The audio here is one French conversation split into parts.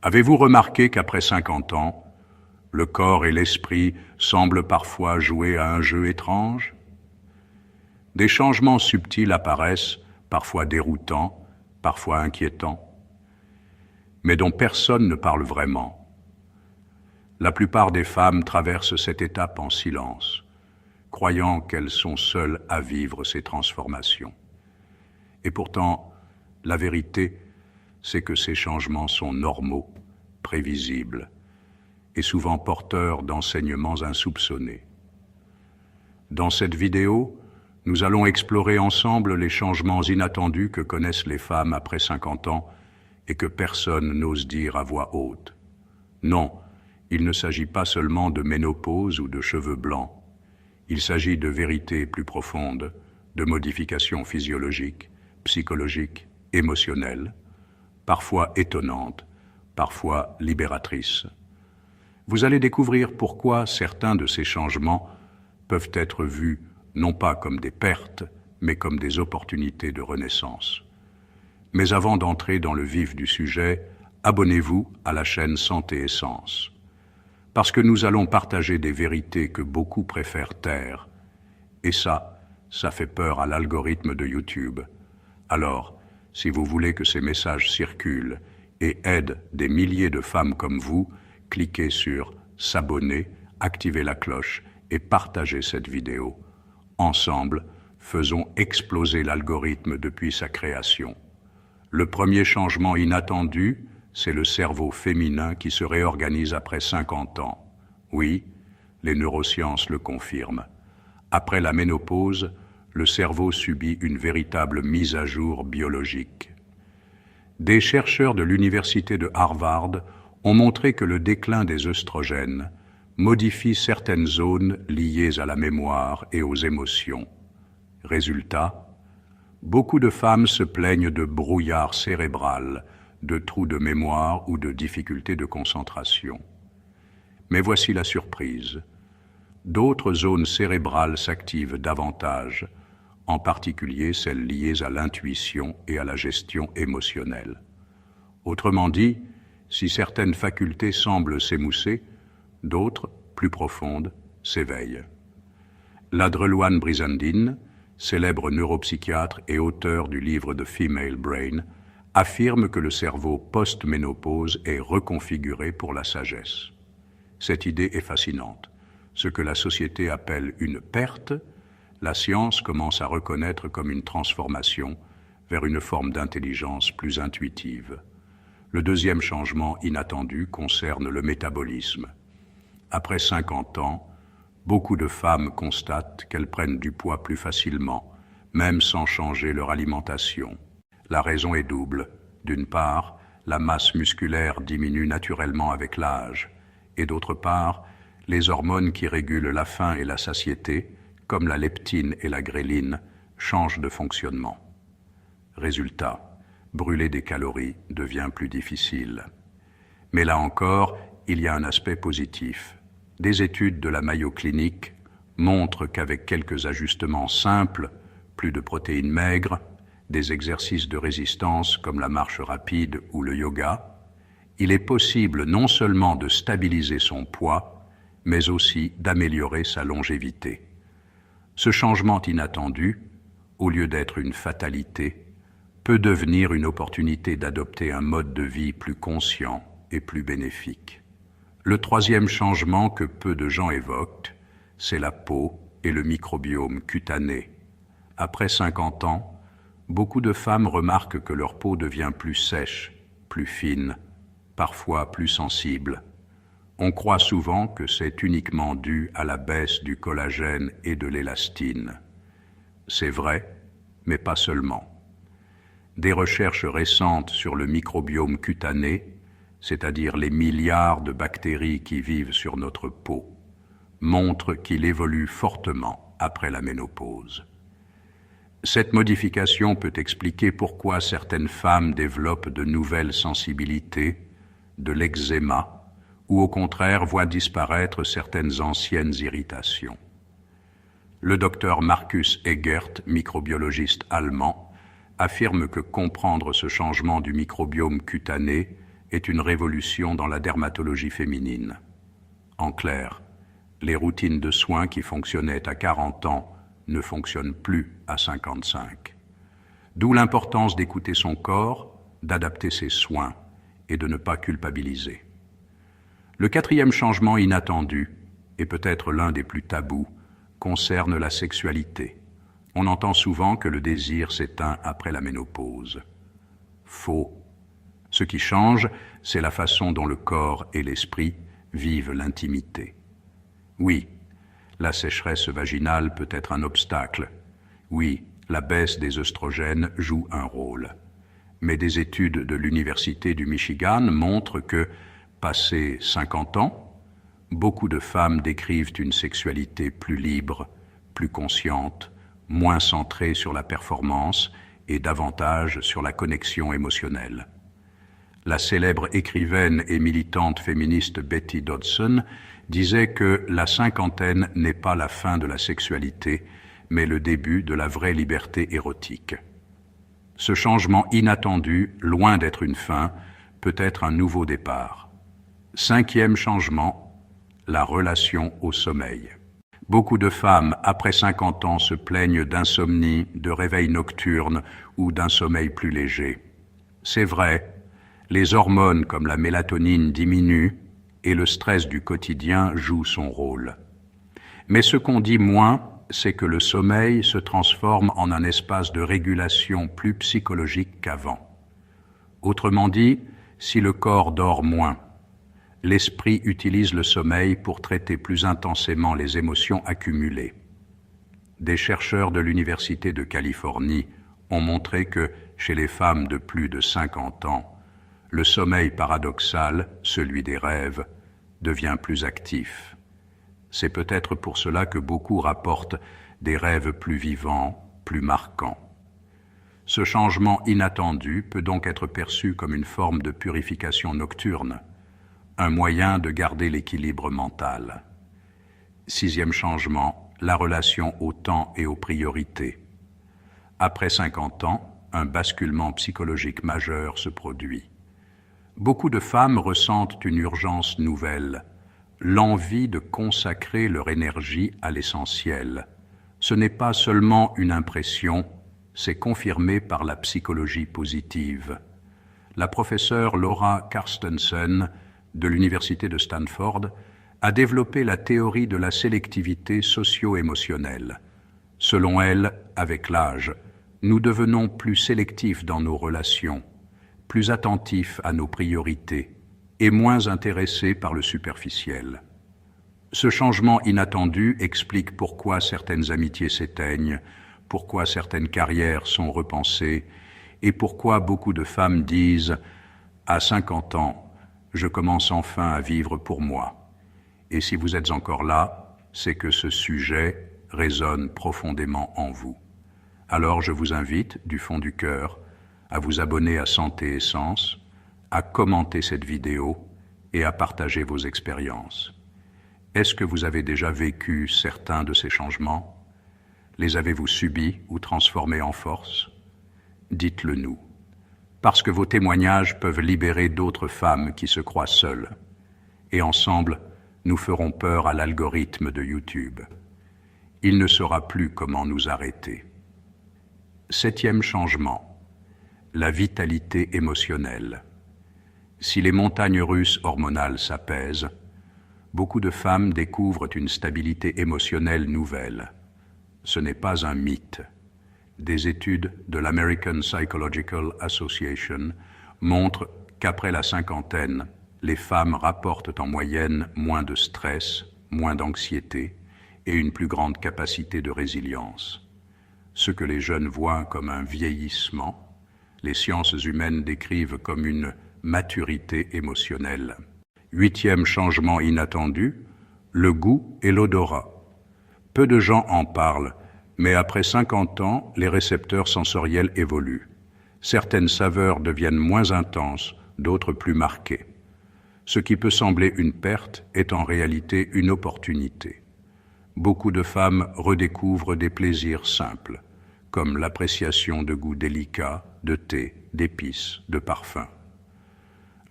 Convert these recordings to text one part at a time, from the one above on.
Avez-vous remarqué qu'après 50 ans, le corps et l'esprit semblent parfois jouer à un jeu étrange? Des changements subtils apparaissent, parfois déroutants, parfois inquiétants, mais dont personne ne parle vraiment. La plupart des femmes traversent cette étape en silence, croyant qu'elles sont seules à vivre ces transformations. Et pourtant, la vérité, c'est que ces changements sont normaux, prévisibles, et souvent porteurs d'enseignements insoupçonnés. Dans cette vidéo, nous allons explorer ensemble les changements inattendus que connaissent les femmes après 50 ans et que personne n'ose dire à voix haute. Non, il ne s'agit pas seulement de ménopause ou de cheveux blancs. Il s'agit de vérités plus profondes, de modifications physiologiques, psychologiques, émotionnelles, parfois étonnantes, parfois libératrices. Vous allez découvrir pourquoi certains de ces changements peuvent être vus non pas comme des pertes, mais comme des opportunités de renaissance. Mais avant d'entrer dans le vif du sujet, abonnez-vous à la chaîne Santé et Sens. Parce que nous allons partager des vérités que beaucoup préfèrent taire. Et ça fait peur à l'algorithme de YouTube. Alors, si vous voulez que ces messages circulent et aident des milliers de femmes comme vous, cliquez sur « S'abonner », activez la cloche et partagez cette vidéo. Ensemble, faisons exploser l'algorithme depuis sa création. Le premier changement inattendu, c'est le cerveau féminin qui se réorganise après 50 ans. Oui, les neurosciences le confirment. Après la ménopause, le cerveau subit une véritable mise à jour biologique. Des chercheurs de l'université de Harvard ont montré que le déclin des œstrogènes modifie certaines zones liées à la mémoire et aux émotions. Résultat, beaucoup de femmes se plaignent de brouillard cérébral, de trous de mémoire ou de difficultés de concentration. Mais voici la surprise. D'autres zones cérébrales s'activent davantage, en particulier celles liées à l'intuition et à la gestion émotionnelle. Autrement dit, si certaines facultés semblent s'émousser, d'autres, plus profondes, s'éveillent. Ladreloane Brizendine, célèbre neuropsychiatre et auteur du livre The Female Brain, affirme que le cerveau post-ménopause est reconfiguré pour la sagesse. Cette idée est fascinante. Ce que la société appelle une perte, la science commence à reconnaître comme une transformation vers une forme d'intelligence plus intuitive. Le deuxième changement inattendu concerne le métabolisme. Après 50 ans, beaucoup de femmes constatent qu'elles prennent du poids plus facilement, même sans changer leur alimentation. La raison est double. D'une part, la masse musculaire diminue naturellement avec l'âge, et d'autre part, les hormones qui régulent la faim et la satiété, comme la leptine et la gréline, changent de fonctionnement. Résultat, brûler des calories devient plus difficile. Mais là encore, il y a un aspect positif. Des études de la Mayo Clinic montrent qu'avec quelques ajustements simples, plus de protéines maigres, des exercices de résistance comme la marche rapide ou le yoga, il est possible non seulement de stabiliser son poids, mais aussi d'améliorer sa longévité. Ce changement inattendu, au lieu d'être une fatalité, peut devenir une opportunité d'adopter un mode de vie plus conscient et plus bénéfique. Le troisième changement que peu de gens évoquent, c'est la peau et le microbiome cutané. Après 50 ans, beaucoup de femmes remarquent que leur peau devient plus sèche, plus fine, parfois plus sensible. On croit souvent que c'est uniquement dû à la baisse du collagène et de l'élastine. C'est vrai, mais pas seulement. Des recherches récentes sur le microbiome cutané, c'est-à-dire les milliards de bactéries qui vivent sur notre peau, montrent qu'il évolue fortement après la ménopause. Cette modification peut expliquer pourquoi certaines femmes développent de nouvelles sensibilités, de l'eczéma, ou au contraire voient disparaître certaines anciennes irritations. Le docteur Markus Egert, microbiologiste allemand, affirme que comprendre ce changement du microbiome cutané est une révolution dans la dermatologie féminine. En clair, les routines de soins qui fonctionnaient à 40 ans ne fonctionnent plus à 55. D'où l'importance d'écouter son corps, d'adapter ses soins et de ne pas culpabiliser. Le quatrième changement inattendu, et peut-être l'un des plus tabous, concerne la sexualité. On entend souvent que le désir s'éteint après la ménopause. Faux. Ce qui change, c'est la façon dont le corps et l'esprit vivent l'intimité. Oui, la sécheresse vaginale peut être un obstacle. Oui, la baisse des œstrogènes joue un rôle. Mais des études de l'Université du Michigan montrent que, passé 50 ans, beaucoup de femmes décrivent une sexualité plus libre, plus consciente, moins centrée sur la performance et davantage sur la connexion émotionnelle. La célèbre écrivaine et militante féministe Betty Dodson disait que la cinquantaine n'est pas la fin de la sexualité, mais le début de la vraie liberté érotique. Ce changement inattendu, loin d'être une fin, peut être un nouveau départ. Cinquième changement, la relation au sommeil. Beaucoup de femmes, après 50 ans, se plaignent d'insomnie, de réveil nocturne ou d'un sommeil plus léger. C'est vrai, les hormones comme la mélatonine diminuent et le stress du quotidien joue son rôle. Mais ce qu'on dit moins, c'est que le sommeil se transforme en un espace de régulation plus psychologique qu'avant. Autrement dit, si le corps dort moins, l'esprit utilise le sommeil pour traiter plus intensément les émotions accumulées. Des chercheurs de l'Université de Californie ont montré que, chez les femmes de plus de 50 ans, le sommeil paradoxal, celui des rêves, devient plus actif. C'est peut-être pour cela que beaucoup rapportent des rêves plus vivants, plus marquants. Ce changement inattendu peut donc être perçu comme une forme de purification nocturne, un moyen de garder l'équilibre mental. Sixième changement, la relation au temps et aux priorités. Après 50 ans, un basculement psychologique majeur se produit. Beaucoup de femmes ressentent une urgence nouvelle, l'envie de consacrer leur énergie à l'essentiel. Ce n'est pas seulement une impression, c'est confirmé par la psychologie positive. La professeure Laura Carstensen de l'Université de Stanford a développé la théorie de la sélectivité socio-émotionnelle. Selon elle, avec l'âge, nous devenons plus sélectifs dans nos relations, plus attentifs à nos priorités et moins intéressés par le superficiel. Ce changement inattendu explique pourquoi certaines amitiés s'éteignent, pourquoi certaines carrières sont repensées et pourquoi beaucoup de femmes disent « À 50 ans, je commence enfin à vivre pour moi. » Et si vous êtes encore là, c'est que ce sujet résonne profondément en vous. Alors je vous invite, du fond du cœur, à vous abonner à Santé et Sens, à commenter cette vidéo et à partager vos expériences. Est-ce que vous avez déjà vécu certains de ces changements? Les avez-vous subis ou transformés en force? Dites-le nous, parce que vos témoignages peuvent libérer d'autres femmes qui se croient seules. Et ensemble, nous ferons peur à l'algorithme de YouTube. Il ne saura plus comment nous arrêter. Septième changement, la vitalité émotionnelle. Si les montagnes russes hormonales s'apaisent, beaucoup de femmes découvrent une stabilité émotionnelle nouvelle. Ce n'est pas un mythe. Des études de l'American Psychological Association montrent qu'après la cinquantaine, les femmes rapportent en moyenne moins de stress, moins d'anxiété et une plus grande capacité de résilience. Ce que les jeunes voient comme un vieillissement, les sciences humaines décrivent comme une maturité émotionnelle. Huitième changement inattendu, le goût et l'odorat. Peu de gens en parlent, mais après 50 ans, les récepteurs sensoriels évoluent. Certaines saveurs deviennent moins intenses, d'autres plus marquées. Ce qui peut sembler une perte est en réalité une opportunité. Beaucoup de femmes redécouvrent des plaisirs simples, comme l'appréciation de goûts délicats, de thé, d'épices, de parfums.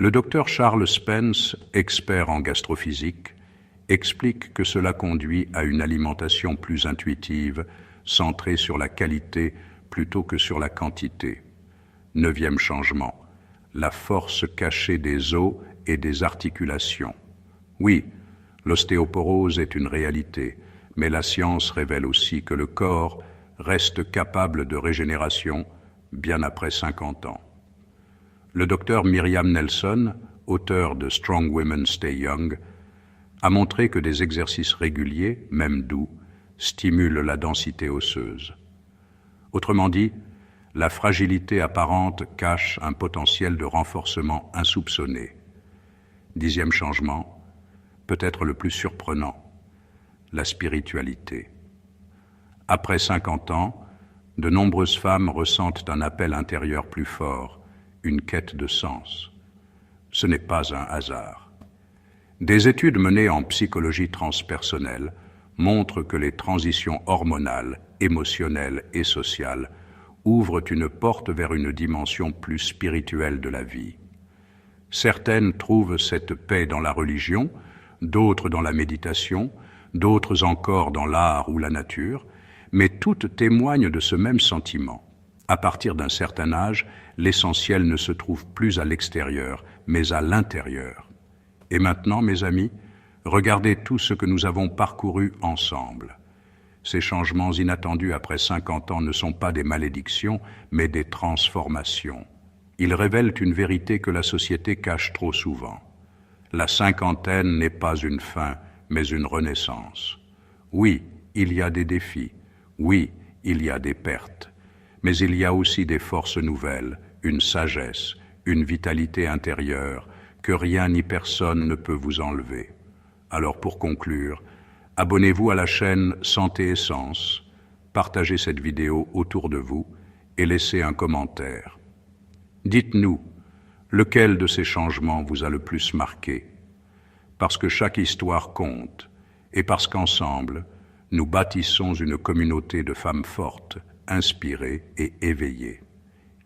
Le docteur Charles Spence, expert en gastrophysique, explique que cela conduit à une alimentation plus intuitive, centrée sur la qualité plutôt que sur la quantité. 9e changement, la force cachée des os et des articulations. Oui, l'ostéoporose est une réalité, mais la science révèle aussi que le corps reste capable de régénération bien après 50 ans. Le docteur Myriam Nelson, auteur de Strong Women Stay Young, a montré que des exercices réguliers, même doux, stimulent la densité osseuse. Autrement dit, la fragilité apparente cache un potentiel de renforcement insoupçonné. 10e changement, peut-être le plus surprenant, la spiritualité. Après 50 ans, de nombreuses femmes ressentent un appel intérieur plus fort, une quête de sens. Ce n'est pas un hasard. Des études menées en psychologie transpersonnelle montrent que les transitions hormonales, émotionnelles et sociales ouvrent une porte vers une dimension plus spirituelle de la vie. Certaines trouvent cette paix dans la religion, d'autres dans la méditation, d'autres encore dans l'art ou la nature, mais toutes témoignent de ce même sentiment. À partir d'un certain âge, l'essentiel ne se trouve plus à l'extérieur, mais à l'intérieur. Et maintenant, mes amis, regardez tout ce que nous avons parcouru ensemble. Ces changements inattendus après 50 ans ne sont pas des malédictions, mais des transformations. Ils révèlent une vérité que la société cache trop souvent. La cinquantaine n'est pas une fin, mais une renaissance. Oui, il y a des défis. Oui, il y a des pertes. Mais il y a aussi des forces nouvelles, une sagesse, une vitalité intérieure que rien ni personne ne peut vous enlever. Alors pour conclure, abonnez-vous à la chaîne Santé et Sens, partagez cette vidéo autour de vous et laissez un commentaire. Dites-nous, lequel de ces changements vous a le plus marqué? Parce que chaque histoire compte et parce qu'ensemble, nous bâtissons une communauté de femmes fortes, inspirées et éveillées.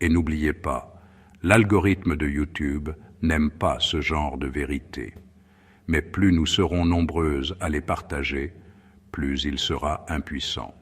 Et n'oubliez pas, l'algorithme de YouTube n'aime pas ce genre de vérité. Mais plus nous serons nombreuses à les partager, plus il sera impuissant.